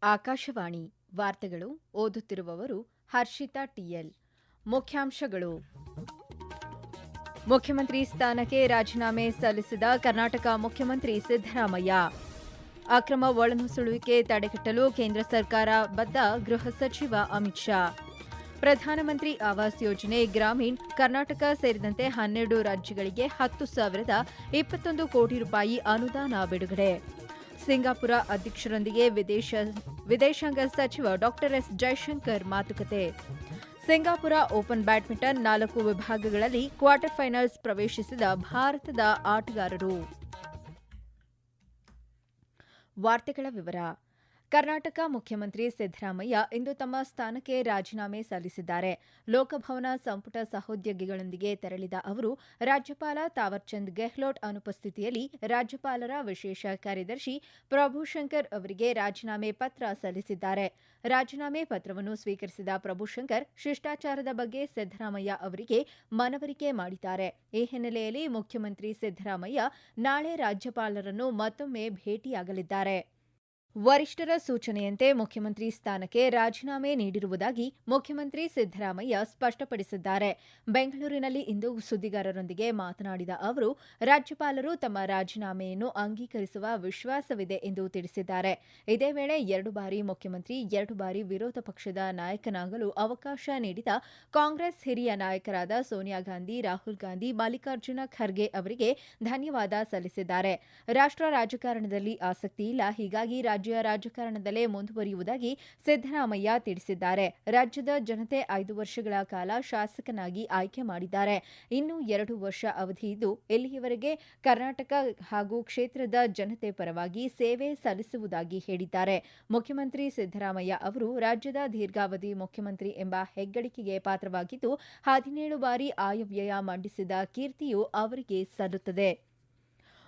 ಆಕಾಶವಾಣಿ ವಾರ್ತೆಗಳು ಓದುತ್ತಿರುವವರು ಹರ್ಷಿತಾ ಟಿಎಲ್. ಮುಖ್ಯಾಂಶಗಳು: ಮುಖ್ಯಮಂತ್ರಿ ಸ್ಥಾನಕ್ಕೆ ರಾಜೀನಾಮೆ ಸಲ್ಲಿಸಿದ ಕರ್ನಾಟಕ ಮುಖ್ಯಮಂತ್ರಿ ಸಿದ್ದರಾಮಯ್ಯ. ಅಕ್ರಮ ಒಳನುಸುಳುವಿಕೆ ತಡೆಗಟ್ಟಲು ಕೇಂದ್ರ ಸರ್ಕಾರ ಬದ್ಧ, ಗೃಹ ಸಚಿವ ಅಮಿತ್ ಶಾ. ಪ್ರಧಾನಮಂತ್ರಿ ಆವಾಸ್ ಯೋಜನೆ ಗ್ರಾಮೀಣ್ ಕರ್ನಾಟಕ ಸೇರಿದಂತೆ 12 ರಾಜ್ಯಗಳಿಗೆ 10,021 ಕೋಟಿ ರೂಪಾಯಿ ಅನುದಾನ ಬಿಡುಗಡೆ. ಸಿಂಗಾಪುರ ಅಧ್ಯಕ್ಷರೊಂದಿಗೆ ವಿದೇಶಾಂಗ ಸಚಿವ ಡಾ ಎಸ್. ಜೈಶಂಕರ್ ಮಾತುಕತೆ. ಸಿಂಗಾಪುರ ಓಪನ್ ಬ್ಯಾಡ್ಮಿಂಟನ್ 4 ವಿಭಾಗಗಳಲ್ಲಿ ಕ್ವಾರ್ಟರ್ ಫೈನಲ್ಸ್ ಪ್ರವೇಶಿಸಿದ ಭಾರತದ ಆಟಗಾರರು. ವಾರ್ತೆಗಳ ವಿವರ. ಕರ್ನಾಟಕ ಮುಖ್ಯಮಂತ್ರಿ ಸಿದ್ದರಾಮಯ್ಯ ಇಂದು ತಮ್ಮ ಸ್ಥಾನಕ್ಕೆ ರಾಜೀನಾಮೆ ಸಲ್ಲಿಸಿದ್ದಾರೆ. ಲೋಕಭವನ ಸಂಪುಟ ಸಹೋದ್ಯೋಗಿಗಳೊಂದಿಗೆ ತೆರಳಿದ ಅವರು ರಾಜ್ಯಪಾಲ ತಾವರ್ಚಂದ್ ಗೆಹ್ಲೋಟ್ ಅನುಪಸ್ಥಿತಿಯಲ್ಲಿ ರಾಜ್ಯಪಾಲರ ವಿಶೇಷ ಕಾರ್ಯದರ್ಶಿ ಪ್ರಭುಶಂಕರ್ ಅವರಿಗೆ ರಾಜೀನಾಮೆ ಪತ್ರ ಸಲ್ಲಿಸಿದ್ದಾರೆ. ರಾಜೀನಾಮೆ ಪತ್ರವನ್ನು ಸ್ವೀಕರಿಸಿದ ಪ್ರಭುಶಂಕರ್ ಶಿಷ್ಟಾಚಾರದ ಬಗ್ಗೆ ಸಿದ್ದರಾಮಯ್ಯ ಅವರಿಗೆ ಮನವರಿಕೆ ಮಾಡಿದ್ದಾರೆ. ಈ ಹಿನ್ನೆಲೆಯಲ್ಲಿ ಮುಖ್ಯಮಂತ್ರಿ ಸಿದ್ದರಾಮಯ್ಯ ನಾಳೆ ರಾಜ್ಯಪಾಲರನ್ನು ಮತ್ತೊಮ್ಮೆ ಭೇಟಿಯಾಗಲಿದ್ದಾರೆ. ವರಿಷ್ಠರ ಸೂಚನೆಯಂತೆ ಮುಖ್ಯಮಂತ್ರಿ ಸ್ಥಾನಕ್ಕೆ ರಾಜೀನಾಮೆ ನೀಡಿರುವುದಾಗಿ ಮುಖ್ಯಮಂತ್ರಿ ಸಿದ್ದರಾಮಯ್ಯ ಸ್ಪಷ್ಟಪಡಿಸಿದ್ದಾರೆ. ಬೆಂಗಳೂರಿನಲ್ಲಿ ಇಂದು ಸುದ್ದಿಗಾರರೊಂದಿಗೆ ಮಾತನಾಡಿದ ಅವರು, ರಾಜ್ಯಪಾಲರು ತಮ್ಮ ರಾಜೀನಾಮೆಯನ್ನು ಅಂಗೀಕರಿಸುವ ವಿಶ್ವಾಸವಿದೆ ಎಂದು ತಿಳಿಸಿದ್ದಾರೆ. ಇದೇ ವೇಳೆ 2 ಬಾರಿ ಮುಖ್ಯಮಂತ್ರಿ, 2 ಬಾರಿ ವಿರೋಧ ಪಕ್ಷದ ನಾಯಕನಾಗಲು ಅವಕಾಶ ನೀಡಿದ ಕಾಂಗ್ರೆಸ್ ಹಿರಿಯ ನಾಯಕರಾದ ಸೋನಿಯಾ ಗಾಂಧಿ, ರಾಹುಲ್ ಗಾಂಧಿ, ಮಲ್ಲಿಕಾರ್ಜುನ ಖರ್ಗೆ ಅವರಿಗೆ ಧನ್ಯವಾದ ಸಲ್ಲಿಸಿದ್ದಾರೆ. ರಾಷ್ಟ್ರ ರಾಜಕಾರಣದಲ್ಲಿ ಆಸಕ್ತಿ ಇಲ್ಲ, ಹೀಗಾಗಿ ರಾಜ್ಯ ರಾಜಕಾರಣದಲ್ಲೇ ಮುಂದುವರಿಯುವುದಾಗಿ ಸಿದ್ದರಾಮಯ್ಯ ತಿಳಿಸಿದ್ದಾರೆ. ರಾಜ್ಯದ ಜನತೆ 5 ವರ್ಷಗಳ ಕಾಲ ಶಾಸಕನಾಗಿ ಆಯ್ಕೆ ಮಾಡಿದ್ದಾರೆ. ಇನ್ನು 2 ವರ್ಷ ಅವಧಿ ಇದ್ದು, ಇಲ್ಲಿಯವರೆಗೆ ಕರ್ನಾಟಕ ಹಾಗೂ ಕ್ಷೇತ್ರದ ಜನತೆ ಪರವಾಗಿ ಸೇವೆ ಸಲ್ಲಿಸುವುದಾಗಿ ಹೇಳಿದ್ದಾರೆ. ಮುಖ್ಯಮಂತ್ರಿ ಸಿದ್ದರಾಮಯ್ಯ ಅವರು ರಾಜ್ಯದ ದೀರ್ಘಾವಧಿ ಮುಖ್ಯಮಂತ್ರಿ ಎಂಬ ಹೆಗ್ಗಳಿಕೆಗೆ ಪಾತ್ರವಾಗಿದ್ದು, 17 ಬಾರಿ ಆಯವ್ಯಯ ಮಂಡಿಸಿದ ಕೀರ್ತಿಯೂ ಅವರಿಗೆ ಸಲ್ಲುತ್ತದೆ.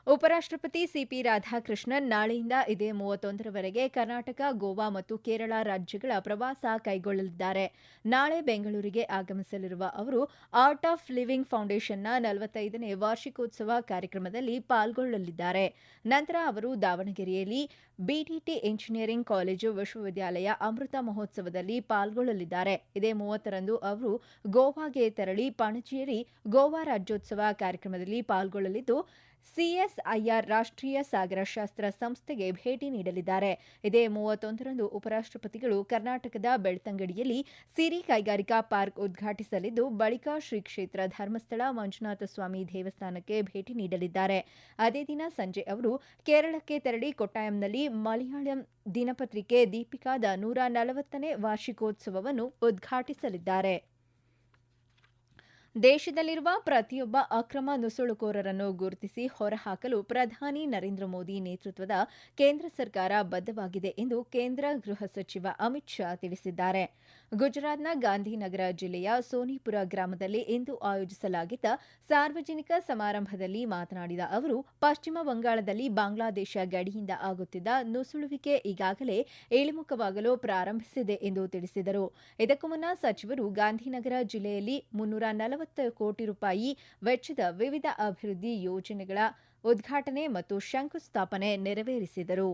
ಉಪರಾಷ್ಟ್ರಪತಿ ಸಿಪಿ ರಾಧಾಕೃಷ್ಣನ್ ನಾಳೆಯಿಂದ ಇದೇ 31ರವರೆಗೆ ಕರ್ನಾಟಕ, ಗೋವಾ ಮತ್ತು ಕೇರಳ ರಾಜ್ಯಗಳ ಪ್ರವಾಸ ಕೈಗೊಳ್ಳಲಿದ್ದಾರೆ. ನಾಳೆ ಬೆಂಗಳೂರಿಗೆ ಆಗಮಿಸಲಿರುವ ಅವರು ಆರ್ಟ್ ಆಫ್ ಲಿವಿಂಗ್ ಫೌಂಡೇಶನ್ನ 45ನೇ ವಾರ್ಷಿಕೋತ್ಸವ ಕಾರ್ಯಕ್ರಮದಲ್ಲಿ ಪಾಲ್ಗೊಳ್ಳಲಿದ್ದಾರೆ. ನಂತರ ಅವರು ದಾವಣಗೆರೆಯಲ್ಲಿ ಬಿಟಿಟಿ ಇಂಜಿನಿಯರಿಂಗ್ ಕಾಲೇಜು ವಿಶ್ವವಿದ್ಯಾಲಯ ಅಮೃತ ಮಹೋತ್ಸವದಲ್ಲಿ ಪಾಲ್ಗೊಳ್ಳಲಿದ್ದಾರೆ. ಇದೇ 30ರಂದು ಅವರು ಗೋವಾಗೆ ತೆರಳಿ ಪಣಜಿಯಲ್ಲಿ ಗೋವಾ ರಾಜ್ಯೋತ್ಸವ ಕಾರ್ಯಕ್ರಮದಲ್ಲಿ ಪಾಲ್ಗೊಳ್ಳಲಿದ್ದು, ಸಿಎಸ್ಐಆರ್ ರಾಷ್ಟ್ರೀಯ ಸಾಗರಶಾಸ್ತ್ರ ಸಂಸ್ಥೆಗೆ ಭೇಟಿ ನೀಡಲಿದ್ದಾರೆ. ಇದೇ 31ರಂದು ಉಪರಾಷ್ಟ್ರಪತಿಗಳು ಕರ್ನಾಟಕದ ಬೆಳ್ತಂಗಡಿಯಲ್ಲಿ ಸಿರಿ ಕೈಗಾರಿಕಾ ಪಾರ್ಕ್ ಉದ್ಘಾಟಿಸಲಿದ್ದು, ಬಳಿಕ ಶ್ರೀ ಕ್ಷೇತ್ರ ಧರ್ಮಸ್ಥಳ ಮಂಜುನಾಥ ಸ್ವಾಮಿ ದೇವಸ್ಥಾನಕ್ಕೆ ಭೇಟಿ ನೀಡಲಿದ್ದಾರೆ. ಅದೇ ದಿನ ಸಂಜೆ ಅವರು ಕೇರಳಕ್ಕೆ ತೆರಳಿ ಕೊಟ್ಟಾಯಂನಲ್ಲಿ ಮಲಯಾಳಂ ದಿನಪತ್ರಿಕೆ ದೀಪಿಕಾದ 140ನೇ ವಾರ್ಷಿಕೋತ್ಸವವನ್ನು ಉದ್ಘಾಟಿಸಲಿದ್ದಾರೆ. ದೇಶದಲ್ಲಿರುವ ಪ್ರತಿಯೊಬ್ಬ ಅಕ್ರಮ ನುಸುಳುಕೋರರನ್ನು ಗುರುತಿಸಿ ಹೊರಹಾಕಲು ಪ್ರಧಾನಿ ನರೇಂದ್ರ ಮೋದಿ ನೇತೃತ್ವದ ಕೇಂದ್ರ ಸರ್ಕಾರ ಬದ್ಧವಾಗಿದೆ ಎಂದು ಕೇಂದ್ರ ಗೃಹ ಸಚಿವ ಅಮಿತ್ ಶಾ ತಿಳಿಸಿದ್ದಾರೆ. ಗುಜರಾತ್ನ ಗಾಂಧಿನಗರ ಜಿಲ್ಲೆಯ ಸೋನಿಪುರ ಗ್ರಾಮದಲ್ಲಿ ಇಂದು ಆಯೋಜಿಸಲಾಗಿದ್ದ ಸಾರ್ವಜನಿಕ ಸಮಾರಂಭದಲ್ಲಿ ಮಾತನಾಡಿದ ಅವರು, ಪಶ್ಚಿಮ ಬಂಗಾಳದಲ್ಲಿ ಬಾಂಗ್ಲಾದೇಶ ಗಡಿಯಿಂದ ಆಗುತ್ತಿದ್ದ ನುಸುಳುವಿಕೆ ಈಗಾಗಲೇ ಇಳಿಮುಖವಾಗಲು ಪ್ರಾರಂಭಿಸಿದೆ ಎಂದು ತಿಳಿಸಿದರು. ಇದಕ್ಕೂ ಮುನ್ನ ಸಚಿವರು ಗಾಂಧಿನಗರ ಜಿಲ್ಲೆಯಲ್ಲಿ 340 ಕೋಟಿ ರೂಪಾಯಿ ವೆಚ್ಚದ ವಿವಿಧ ಅಭಿವೃದ್ಧಿ ಯೋಜನೆಗಳ ಉದ್ಘಾಟನೆ ಮತ್ತು ಶಂಕುಸ್ಥಾಪನೆ ನೆರವೇರಿಸಿದರು.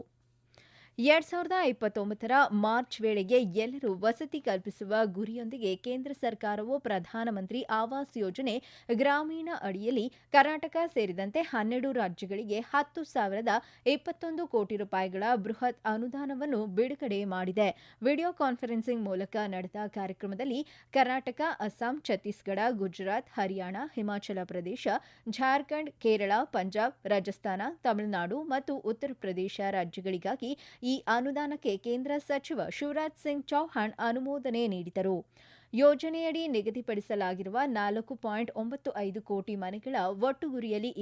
2029ರ ಮಾರ್ಚ್ ವೇಳೆಗೆ ಎಲ್ಲರೂ ವಸತಿ ಕಲ್ಪಿಸುವ ಗುರಿಯೊಂದಿಗೆ ಕೇಂದ್ರ ಸರ್ಕಾರವು ಪ್ರಧಾನಮಂತ್ರಿ ಆವಾಸ್ ಯೋಜನೆ ಗ್ರಾಮೀಣ ಅಡಿಯಲ್ಲಿ ಕರ್ನಾಟಕ ಸೇರಿದಂತೆ 12 ರಾಜ್ಯಗಳಿಗೆ 10,021 ಕೋಟಿ ರೂಪಾಯಿಗಳ ಬೃಹತ್ ಅನುದಾನವನ್ನು ಬಿಡುಗಡೆ ಮಾಡಿದೆ. ವಿಡಿಯೋ ಕಾನ್ಫರೆನ್ಸಿಂಗ್ ಮೂಲಕ ನಡೆದ ಕಾರ್ಯಕ್ರಮದಲ್ಲಿ ಕರ್ನಾಟಕ, ಅಸ್ಸಾಂ, ಛತ್ತೀಸ್ಗಢ, ಗುಜರಾತ್, ಹರಿಯಾಣ, ಹಿಮಾಚಲ ಪ್ರದೇಶ, ಜಾರ್ಖಂಡ್, ಕೇರಳ, ಪಂಜಾಬ್, ರಾಜಸ್ಥಾನ, ತಮಿಳುನಾಡು ಮತ್ತು ಉತ್ತರ ಪ್ರದೇಶ ರಾಜ್ಯಗಳಿಗಾಗಿ ಈ ಅನುದಾನಕ್ಕೆ ಕೇಂದ್ರ ಸಚಿವ ಶಿವರಾಜ್ ಸಿಂಗ್ ಚೌಹಾಣ್ ಅನುಮೋದನೆ ನೀಡಿದರು. ಯೋಜನೆಯಡಿ ನಿಗದಿಪಡಿಸಲಾಗಿರುವ 4.95 ಕೋಟಿ ಮನೆಗಳ ಒಟ್ಟು ಗುರಿಯಲ್ಲಿ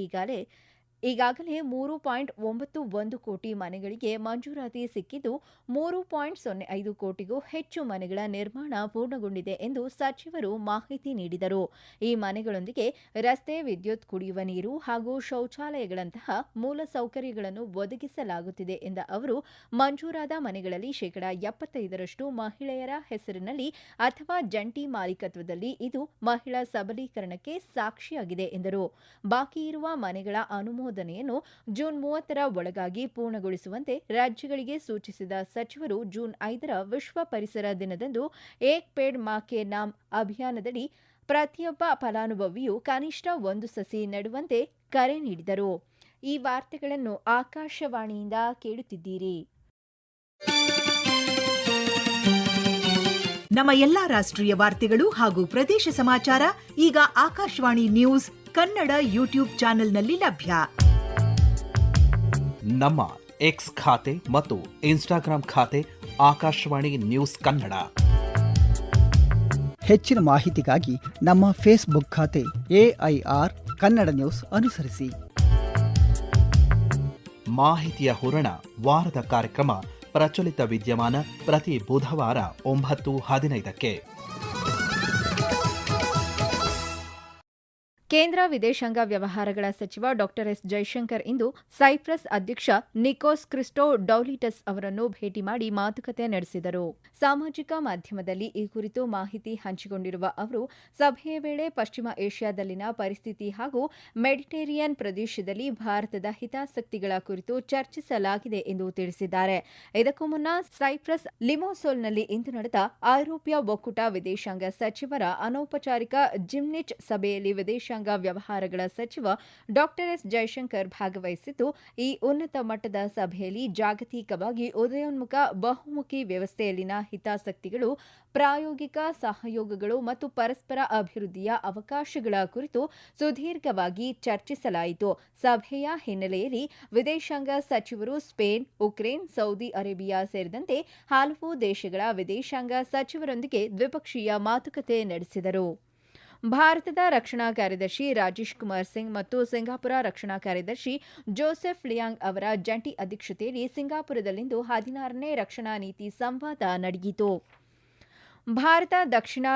ಈಗಾಗಲೇ 3.91 ಕೋಟಿ ಮನೆಗಳಿಗೆ ಮಂಜೂರಾತಿ ಸಿಕ್ಕಿದ್ದು, 3.05 ಕೋಟಿಗೂ ಹೆಚ್ಚು ಮನೆಗಳ ನಿರ್ಮಾಣ ಪೂರ್ಣಗೊಂಡಿದೆ ಎಂದು ಸಚಿವರು ಮಾಹಿತಿ ನೀಡಿದರು. ಈ ಮನೆಗಳೊಂದಿಗೆ ರಸ್ತೆ, ವಿದ್ಯುತ್, ಕುಡಿಯುವ ನೀರು ಹಾಗೂ ಶೌಚಾಲಯಗಳಂತಹ ಮೂಲಸೌಕರ್ಯಗಳನ್ನು ಒದಗಿಸಲಾಗುತ್ತಿದೆ ಎಂದ ಅವರು, ಮಂಜೂರಾದ ಮನೆಗಳಲ್ಲಿ 75% ಮಹಿಳೆಯರ ಹೆಸರಿನಲ್ಲಿ ಅಥವಾ ಜಂಟಿ ಮಾಲೀಕತ್ವದಲ್ಲಿ ಇದು ಮಹಿಳಾ ಸಬಲೀಕರಣಕ್ಕೆ ಸಾಕ್ಷಿಯಾಗಿದೆ ಎಂದರು. ಬಾಕಿ ಇರುವ ಮನೆಗಳ ಅನುಮೋದನೆ ಅನುಮೋದನೆಯನ್ನು ಜೂನ್ 30ರ ಒಳಗಾಗಿ ಪೂರ್ಣಗೊಳಿಸುವಂತೆ ರಾಜ್ಯಗಳಿಗೆ ಸೂಚಿಸಿದ ಸಚಿವರು ಜೂನ್ 5ರ ವಿಶ್ವ ಪರಿಸರ ದಿನದಂದು ಏಕ್ ಪೇಡ್ ಮಾ ಕೆ ನಾಮ್ ಅಭಿಯಾನದಡಿ ಪ್ರತಿಯೊಬ್ಬ ಫಲಾನುಭವಿಯೂ ಕನಿಷ್ಠ ಒಂದು ಸಸಿ ನೆಡುವಂತೆ ಕರೆ ನೀಡಿದರು. ಈ ವಾರ್ತೆಗಳನ್ನು ಆಕಾಶವಾಣಿಯಿಂದ ಕೇಳುತ್ತಿದ್ದೀರಿ. ನಮ್ಮ ಎಲ್ಲಾ ರಾಷ್ಟ್ರೀಯ ವಾರ್ತೆಗಳು ಹಾಗೂ ಪ್ರದೇಶ ಸಮಾಚಾರ ಈಗ ಆಕಾಶವಾಣಿ ನ್ಯೂಸ್ ಕನ್ನಡ ಯೂಟ್ಯೂಬ್ ಚಾನೆಲ್ನಲ್ಲಿ ಲಭ್ಯ. ನಮ್ಮ ಎಕ್ಸ್ ಖಾತೆ ಮತ್ತು ಇನ್ಸ್ಟಾಗ್ರಾಂ ಖಾತೆ ಆಕಾಶವಾಣಿ ನ್ಯೂಸ್ ಕನ್ನಡ. ಹೆಚ್ಚಿನ ಮಾಹಿತಿಗಾಗಿ ನಮ್ಮ ಫೇಸ್ಬುಕ್ ಖಾತೆ AIR ಕನ್ನಡ ನ್ಯೂಸ್ ಅನುಸರಿಸಿ. ಮಾಹಿತಿಯ ಹೂರಣ ವಾರದ ಕಾರ್ಯಕ್ರಮ ಪ್ರಚಲಿತ ವಿದ್ಯಮಾನ ಪ್ರತಿ ಬುಧವಾರ 9:15ಕ್ಕೆ. ಕೇಂದ್ರ ವಿದೇಶಾಂಗ ವ್ಯವಹಾರಗಳ ಸಚಿವ ಡಾ ಎಸ್ ಜೈಶಂಕರ್ ಇಂದು ಸೈಪ್ರಸ್ ಅಧ್ಯಕ್ಷ ನಿಕೋಸ್ ಕ್ರಿಸ್ಟೋಡೌಲಿಡಸ್ ಅವರನ್ನು ಭೇಟಿ ಮಾಡಿ ಮಾತುಕತೆ ನಡೆಸಿದರು. ಸಾಮಾಜಿಕ ಮಾಧ್ಯಮದಲ್ಲಿ ಈ ಕುರಿತು ಮಾಹಿತಿ ಹಂಚಿಕೊಂಡಿರುವ ಅವರು ಸಭೆಯ ವೇಳೆ ಪಶ್ಚಿಮ ಏಷ್ಯಾದಲ್ಲಿನ ಪರಿಸ್ಥಿತಿ ಹಾಗೂ ಮೆಡಿಟೇರಿಯನ್ ಪ್ರದೇಶದಲ್ಲಿ ಭಾರತದ ಹಿತಾಸಕ್ತಿಗಳ ಕುರಿತು ಚರ್ಚಿಸಲಾಗಿದೆ ಎಂದು ತಿಳಿಸಿದ್ದಾರೆ. ಇದಕ್ಕೂ ಮುನ್ನ ಸೈಪ್ರಸ್ ಲಿಮೋಸೋಲ್ನಲ್ಲಿ ಇಂದು ನಡೆದ ಐರೋಪ್ಯ ಒಕ್ಕೂಟ ವಿದೇಶಾಂಗ ಸಚಿವರ ಅನೌಪಚಾರಿಕ ಜಿಮ್ನಿಚ್ ಸಭೆಯಲ್ಲಿ ವಿದೇಶಾಂಗ ವ್ಯವಹಾರಗಳ ಸಚಿವ ಡಾ ಎಸ್ ಜೈಶಂಕರ್ ಭಾಗವಹಿಸಿದ್ದು, ಈ ಉನ್ನತ ಮಟ್ಟದ ಸಭೆಯಲ್ಲಿ ಜಾಗತಿಕವಾಗಿ ಉದಯೋನ್ಮುಖ ಬಹುಮುಖಿ ವ್ಯವಸ್ಥೆಯಲ್ಲಿನ ಹಿತಾಸಕ್ತಿಗಳು, ಪ್ರಾಯೋಗಿಕ ಸಹಯೋಗಗಳು ಮತ್ತು ಪರಸ್ಪರ ಅಭಿವೃದ್ಧಿಯ ಅವಕಾಶಗಳ ಕುರಿತು ಸುದೀರ್ಘವಾಗಿ ಚರ್ಚಿಸಲಾಯಿತು. ಸಭೆಯ ಹಿನ್ನೆಲೆಯಲ್ಲಿ ವಿದೇಶಾಂಗ ಸಚಿವರು ಸ್ಪೇನ್, ಉಕ್ರೇನ್, ಸೌದಿ ಅರೇಬಿಯಾ ಸೇರಿದಂತೆ ಹಲವು ದೇಶಗಳ ವಿದೇಶಾಂಗ ಸಚಿವರೊಂದಿಗೆ ದ್ವಿಪಕ್ಷೀಯ ಮಾತುಕತೆ ನಡೆಸಿದರು. ಭಾರತದ ರಕ್ಷಣಾ ಕಾರ್ಯದರ್ಶಿ ರಾಜೇಶ್ ಕುಮಾರ್ ಸಿಂಗ್ ಮತ್ತು ಸಿಂಗಾಪುರ ರಕ್ಷಣಾ ಕಾರ್ಯದರ್ಶಿ ಜೋಸೆಫ್ ಲಿಯಾಂಗ್ ಅವರ ಜಂಟಿ ಅಧ್ಯಕ್ಷತೆಯಲ್ಲಿ ಸಿಂಗಾಪುರದಲ್ಲಿಂದು 16ನೇ ರಕ್ಷಣಾ ನೀತಿ ಸಂವಾದ ನಡೆಯಿತು. ಭಾರತ, ದಕ್ಷಿಣ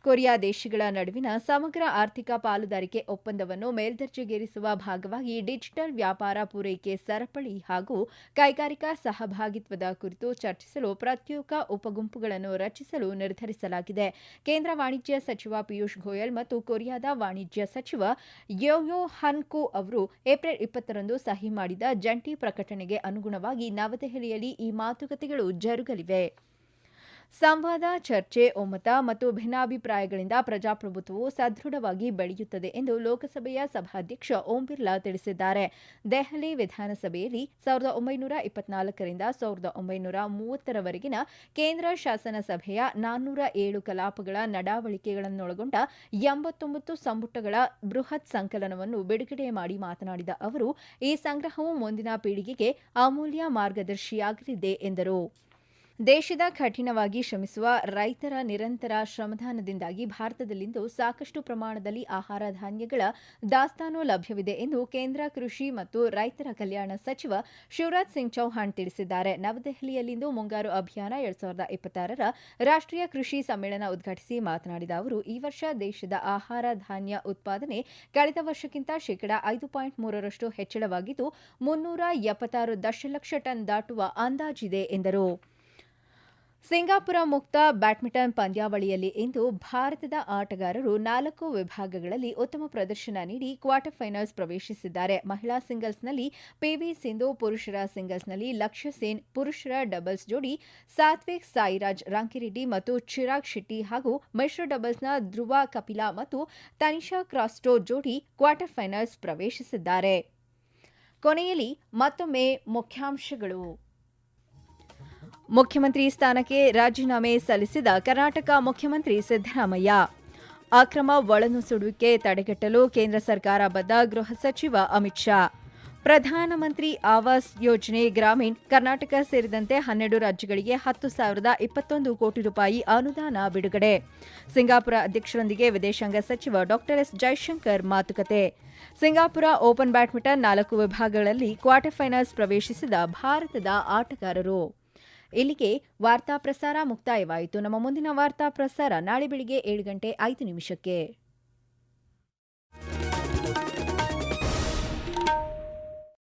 ಕೊರಿಯಾ ದೇಶಗಳ ನಡುವಿನ ಸಮಗ್ರ ಆರ್ಥಿಕ ಪಾಲುದಾರಿಕೆ ಒಪ್ಪಂದವನ್ನು ಮೇಲ್ದರ್ಜೆಗೇರಿಸುವ ಭಾಗವಾಗಿ ಡಿಜಿಟಲ್ ವ್ಯಾಪಾರ ಪೂರೈಕೆ ಸರಪಳಿ ಹಾಗೂ ಕೈಗಾರಿಕಾ ಸಹಭಾಗಿತ್ವದ ಕುರಿತು ಚರ್ಚಿಸಲು ಪ್ರತ್ಯೇಕ ಉಪಗುಂಪುಗಳನ್ನು ರಚಿಸಲು ನಿರ್ಧರಿಸಲಾಗಿದೆ. ಕೇಂದ್ರ ವಾಣಿಜ್ಯ ಸಚಿವ ಪಿಯೂಷ್ ಗೋಯಲ್ ಮತ್ತು ಕೊರಿಯಾದ ವಾಣಿಜ್ಯ ಸಚಿವ ಯೋಯೋ ಹನ್ ಕು ಅವರು ಏಪ್ರಿಲ್ 20ರಂದು ಸಹಿ ಮಾಡಿದ ಜಂಟಿ ಪ್ರಕಟಣೆಗೆ ಅನುಗುಣವಾಗಿ ನವದೆಹಲಿಯಲ್ಲಿ ಈ ಮಾತುಕತೆಗಳು ಜರುಗಲಿವೆ. ಸಂವಾದ, ಚರ್ಚೆ, ಒಮ್ಮತ ಮತ್ತು ಭಿನ್ನಾಭಿಪ್ರಾಯಗಳಿಂದ ಪ್ರಜಾಪ್ರಭುತ್ವವು ಸದೃಢವಾಗಿ ಬೆಳೆಯುತ್ತದೆ ಎಂದು ಲೋಕಸಭೆಯ ಸಭಾಧ್ಯಕ್ಷ ಓಂ ಬಿರ್ಲಾ ತಿಳಿಸಿದ್ದಾರೆ. ದೆಹಲಿ ವಿಧಾನಸಭೆಯಲ್ಲಿ 1924ರಿಂದ 1930ರವರೆಗಿನ ಕೇಂದ್ರ ಶಾಸನ ಸಭೆಯ 407 ಕಲಾಪಗಳ ನಡಾವಳಿಕೆಗಳನ್ನೊಳಗೊಂಡ 89 ಸಂಪುಟಗಳ ಬೃಹತ್ ಸಂಕಲನವನ್ನು ಬಿಡುಗಡೆ ಮಾಡಿ ಮಾತನಾಡಿದ ಅವರು, ಈ ಸಂಗ್ರಹವು ಮುಂದಿನ ಪೀಳಿಗೆಗೆ ಅಮೂಲ್ಯ ಮಾರ್ಗದರ್ಶಿಯಾಗಲಿದೆ ಎಂದರು. ದೇಶದ ಕಠಿಣವಾಗಿ ಶ್ರಮಿಸುವ ರೈತರ ನಿರಂತರ ಶ್ರಮದಾನದಿಂದಾಗಿ ಭಾರತದಲ್ಲಿಂದು ಸಾಕಷ್ಟು ಪ್ರಮಾಣದಲ್ಲಿ ಆಹಾರ ಧಾನ್ಯಗಳ ದಾಸ್ತಾನು ಲಭ್ಯವಿದೆ ಎಂದು ಕೇಂದ್ರ ಕೃಷಿ ಮತ್ತು ರೈತರ ಕಲ್ಯಾಣ ಸಚಿವ ಶಿವರಾಜ್ ಸಿಂಗ್ ಚೌಹಾಣ್ ತಿಳಿಸಿದ್ದಾರೆ. ನವದೆಹಲಿಯಲ್ಲಿಂದು ಮುಂಗಾರು ಅಭಿಯಾನ 2026ರ ರಾಷ್ಟ್ರೀಯ ಕೃಷಿ ಸಮ್ಮೇಳನ ಉದ್ಘಾಟಿಸಿ ಮಾತನಾಡಿದ ಅವರು, ಈ ವರ್ಷ ದೇಶದ ಆಹಾರ ಧಾನ್ಯ ಉತ್ಪಾದನೆ ಕಳೆದ ವರ್ಷಕ್ಕಿಂತ ಶೇಕಡಾ 5.3ರಷ್ಟು ಹೆಚ್ಚಳವಾಗಿದ್ದು 376 ದಶಲಕ್ಷ ಟನ್ ದಾಟುವ ಅಂದಾಜಿದೆ ಎಂದರು. ಸಿಂಗಾಪುರ ಮುಕ್ತ ಬ್ಯಾಡ್ಮಿಂಟನ್ ಪಂದ್ಯಾವಳಿಯಲ್ಲಿ ಇಂದು ಭಾರತದ ಆಟಗಾರರು 4 ವಿಭಾಗಗಳಲ್ಲಿ ಉತ್ತಮ ಪ್ರದರ್ಶನ ನೀಡಿ ಕ್ವಾರ್ಟರ್ ಫೈನಲ್ಸ್ ಪ್ರವೇಶಿಸಿದ್ದಾರೆ. ಮಹಿಳಾ ಸಿಂಗಲ್ಸ್ನಲ್ಲಿ ಪಿವಿ ಸಿಂಧು, ಪುರುಷರ ಸಿಂಗಲ್ಸ್ನಲ್ಲಿ ಲಕ್ಷ್ಯ ಸೇನ್, ಪುರುಷರ ಡಬಲ್ಸ್ ಜೋಡಿ ಸಾತ್ವಿಕ್ ಸಾಯಿರಾಜ್ ರಾಂಕಿರೆಡ್ಡಿ ಮತ್ತು ಚಿರಾಗ್ ಶೆಟ್ಟಿ ಹಾಗೂ ಮಿಶ್ರ ಡಬಲ್ಸ್ನ ಧ್ರುವ ಕಪಿಲಾ ಮತ್ತು ತನಿಷಾ ಕ್ರಾಸ್ಟೋ ಜೋಡಿ ಕ್ವಾರ್ಟರ್ ಫೈನಲ್ಸ್ ಪ್ರವೇಶಿಸಿದ್ದಾರೆ. ಕೊನೆಯಲ್ಲಿ ಮತ್ತೊಮ್ಮೆ ಮುಖ್ಯಾಂಶಗಳು. ಮುಖ್ಯಮಂತ್ರಿ ಸ್ಥಾನಕ್ಕೆ ರಾಜೀನಾಮೆ ಸಲ್ಲಿಸಿದ ಕರ್ನಾಟಕ ಮುಖ್ಯಮಂತ್ರಿ ಸಿದ್ದರಾಮಯ್ಯ. ಅಕ್ರಮ ಒಳನುಸುಳುವಿಕೆ ತಡೆಗಟ್ಟಲು ಕೇಂದ್ರ ಸರ್ಕಾರ ಬದ್ಧ, ಗೃಹ ಸಚಿವ ಅಮಿತ್ ಶಾ. ಪ್ರಧಾನಮಂತ್ರಿ ಆವಾಸ್ ಯೋಜನೆ ಗ್ರಾಮೀಣ್ ಕರ್ನಾಟಕ ಸೇರಿದಂತೆ 12 ರಾಜ್ಯಗಳಿಗೆ 10,021 ಕೋಟಿ ರೂಪಾಯಿ ಅನುದಾನ ಬಿಡುಗಡೆ. ಸಿಂಗಾಪುರ ಅಧ್ಯಕ್ಷರೊಂದಿಗೆ ವಿದೇಶಾಂಗ ಸಚಿವ ಡಾ ಎಸ್ ಜೈಶಂಕರ್ ಮಾತುಕತೆ. ಸಿಂಗಾಪುರ ಓಪನ್ ಬ್ಯಾಡ್ಮಿಂಟನ್ 4 ವಿಭಾಗಗಳಲ್ಲಿ ಕ್ವಾರ್ಟರ್ ಫೈನಲ್ಸ್ ಪ್ರವೇಶಿಸಿದ ಭಾರತದ ಆಟಗಾರರು. ಇಲ್ಲಿಗೆ ವಾರ್ತಾ ಪ್ರಸಾರ ಮುಕ್ತಾಯವಾಯಿತು. ನಮ್ಮ ಮುಂದಿನ ವಾರ್ತಾ ಪ್ರಸಾರ ನಾಳೆ ಬೆಳಿಗ್ಗೆ 7:05 ನಿಮಿಷಕ್ಕೆ.